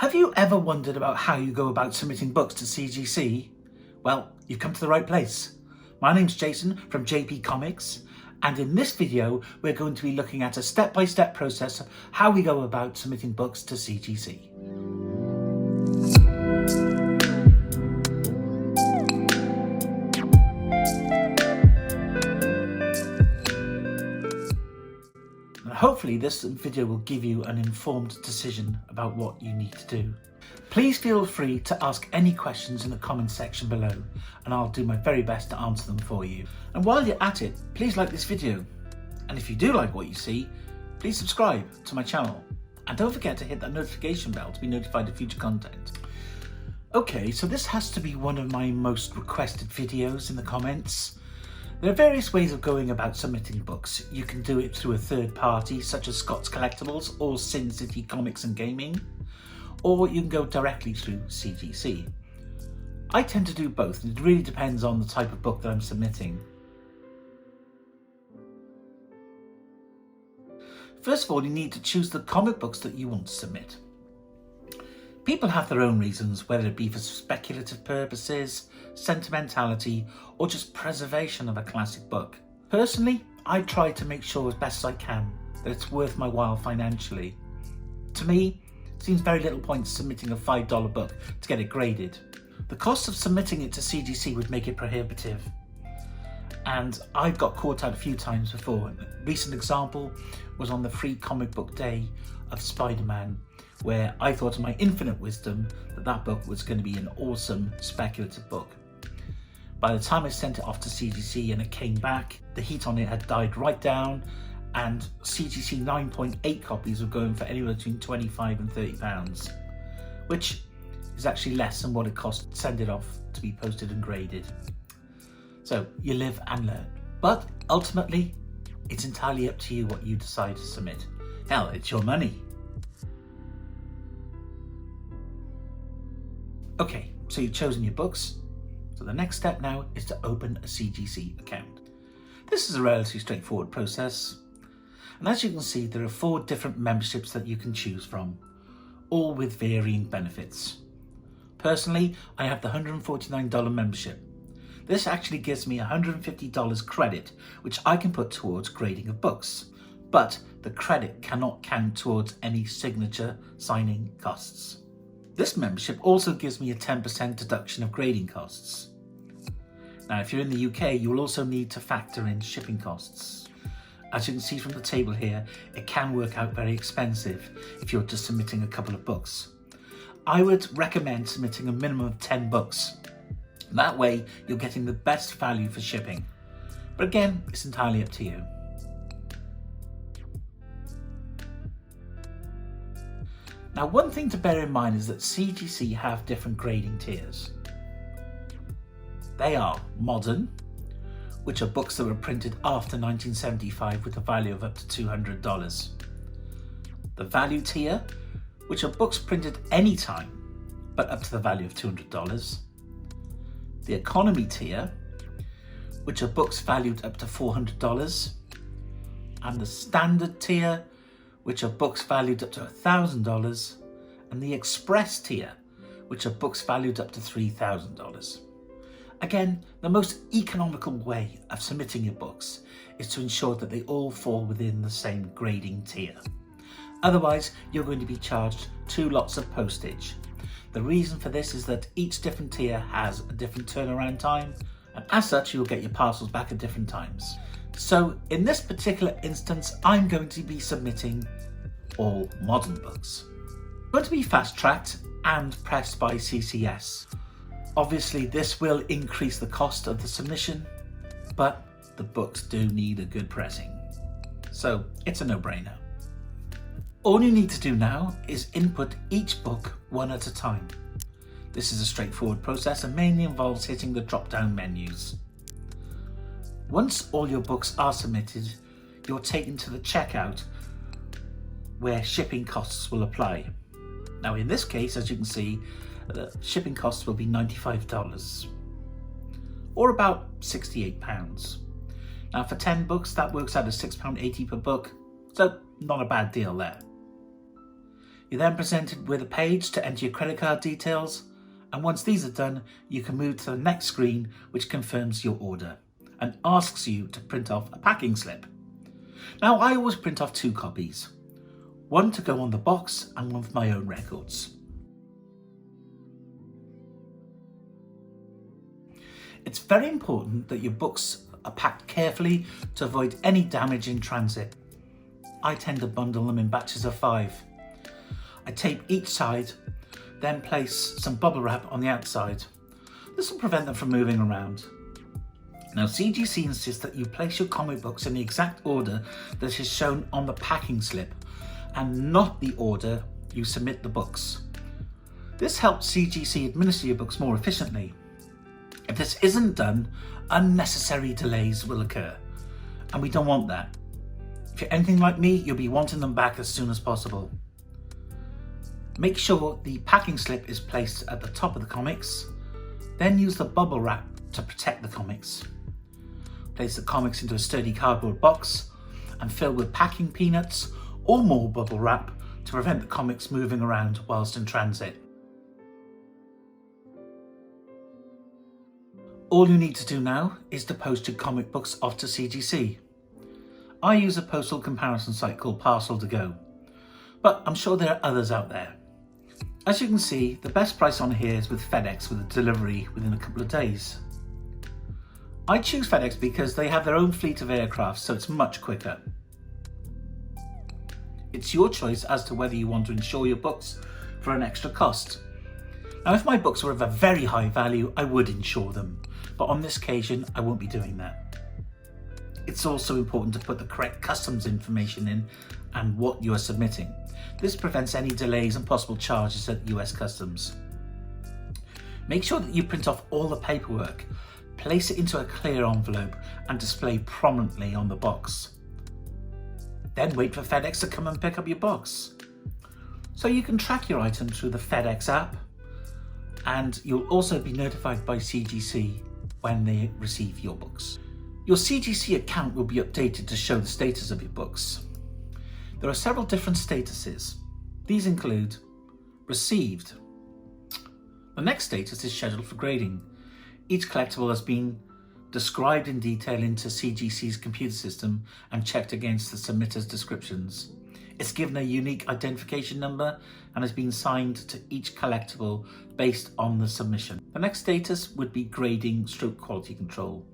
Have you ever wondered about how you go about submitting books to CGC? Well, you've come to the right place. My name's Jason from JP Comics, and in this video we're going to be looking at a step-by-step process of how we go about submitting books to CGC. Hopefully this video will give you an informed decision about what you need to do. Please feel free to ask any questions in the comments section below, and I'll do my very best to answer them for you. And while you're at it, please like this video. And if you do like what you see, please subscribe to my channel. And don't forget to hit that notification bell to be notified of future content. Okay, so this has to be one of my most requested videos in the comments. There are various ways of going about submitting books. You can do it through a third party, such as Scott's Collectibles or Sin City Comics and Gaming, or you can go directly through CGC. I tend to do both, and it really depends on the type of book that I'm submitting. First of all, you need to choose the comic books that you want to submit. People have their own reasons, whether it be for speculative purposes, sentimentality, or just preservation of a classic book. Personally, I try to make sure as best as I can that it's worth my while financially. To me, it seems very little point submitting a $5 book to get it graded. The cost of submitting it to CGC would make it prohibitive. And I've got caught out a few times before. A recent example was on the free comic book day of Spider-Man, where I thought in my infinite wisdom that that book was going to be an awesome speculative book. By the time I sent it off to CGC and it came back, the heat on it had died right down, and CGC 9.8 copies were going for anywhere between £25 and £30, which is actually less than what it cost to send it off to be posted and graded. So you live and learn. But ultimately, it's entirely up to you what you decide to submit. Hell, it's your money. Okay, so you've chosen your books. So the next step now is to open a CGC account. This is a relatively straightforward process. And as you can see, there are 4 different memberships that you can choose from, all with varying benefits. Personally, I have the $149 membership. This actually gives me $150 credit, which I can put towards grading of books. But the credit cannot count towards any signature signing costs. This membership also gives me a 10% deduction of grading costs. Now, if you're in the UK, you will also need to factor in shipping costs. As you can see from the table here, it can work out very expensive if you're just submitting a couple of books. I would recommend submitting a minimum of 10 books. That way, you're getting the best value for shipping. But again, it's entirely up to you. Now, one thing to bear in mind is that CGC have different grading tiers. They are modern, which are books that were printed after 1975 with a value of up to $200. The value tier, which are books printed anytime, but up to the value of $200. The economy tier, which are books valued up to $400. And the standard tier, which are books valued up to $1,000, and the express tier, which are books valued up to $3,000. Again, the most economical way of submitting your books is to ensure that they all fall within the same grading tier. Otherwise, you're going to be charged 2 lots of postage. The reason for this is that each different tier has a different turnaround time, and as such, you'll get your parcels back at different times. So in this particular instance, I'm going to be submitting all modern books. I'm going to be fast-tracked and pressed by CCS. Obviously, this will increase the cost of the submission, but the books do need a good pressing. So it's a no-brainer. All you need to do now is input each book one at a time. This is a straightforward process and mainly involves hitting the drop-down menus. Once all your books are submitted, you're taken to the checkout where shipping costs will apply. Now in this case, as you can see, the shipping costs will be $95 or about £68. Now for 10 books, that works out at £6.80 per book, so not a bad deal there. You're then presented with a page to enter your credit card details, and once these are done, you can move to the next screen, which confirms your order and asks you to print off a packing slip. Now, I always print off 2 copies, one to go on the box and one for my own records. It's very important that your books are packed carefully to avoid any damage in transit. I tend to bundle them in batches of 5. I tape each side, then place some bubble wrap on the outside. This will prevent them from moving around. Now, CGC insists that you place your comic books in the exact order that is shown on the packing slip and not the order you submit the books. This helps CGC administer your books more efficiently. If this isn't done, unnecessary delays will occur, and we don't want that. If you're anything like me, you'll be wanting them back as soon as possible. Make sure the packing slip is placed at the top of the comics, then use the bubble wrap to protect the comics. Place the comics into a sturdy cardboard box and fill with packing peanuts or more bubble wrap to prevent the comics moving around whilst in transit. All you need to do now is to post your comic books off to CGC. I use a postal comparison site called Parcel2Go, but I'm sure there are others out there. As you can see, the best price on here is with FedEx with a delivery within a couple of days. I choose FedEx because they have their own fleet of aircraft, so it's much quicker. It's your choice as to whether you want to insure your books for an extra cost. Now, if my books were of a very high value, I would insure them, but on this occasion, I won't be doing that. It's also important to put the correct customs information in and what you are submitting. This prevents any delays and possible charges at US Customs. Make sure that you print off all the paperwork, place it into a clear envelope and display prominently on the box. Then wait for FedEx to come and pick up your box. So you can track your item through the FedEx app, and you'll also be notified by CGC when they receive your books. Your CGC account will be updated to show the status of your books. There are several different statuses. These include received. The next status is scheduled for grading. Each collectible has been described in detail into CGC's computer system and checked against the submitter's descriptions. It's given a unique identification number and has been signed to each collectible based on the submission. The next status would be grading / quality control.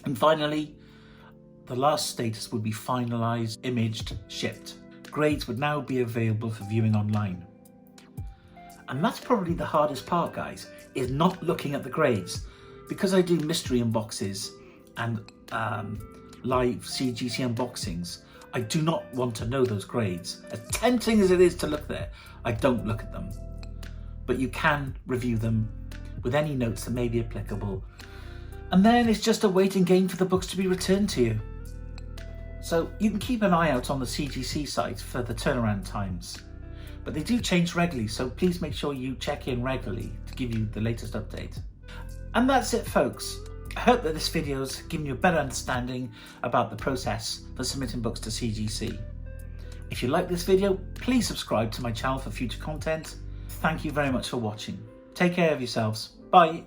And finally, the last status would be finalized, imaged, shipped. Grades would now be available for viewing online. And that's probably the hardest part, guys, is not looking at the grades. Because I do mystery unboxes and live CGC unboxings, I do not want to know those grades. As tempting as it is to look there, I don't look at them. But you can review them with any notes that may be applicable. And then it's just a waiting game for the books to be returned to you. So you can keep an eye out on the CGC site for the turnaround times. But they do change regularly, so please make sure you check in regularly to give you the latest update. And that's it, folks. I hope that this video has given you a better understanding about the process for submitting books to CGC. If you like this video, please subscribe to my channel for future content. Thank you very much for watching. Take care of yourselves. Bye.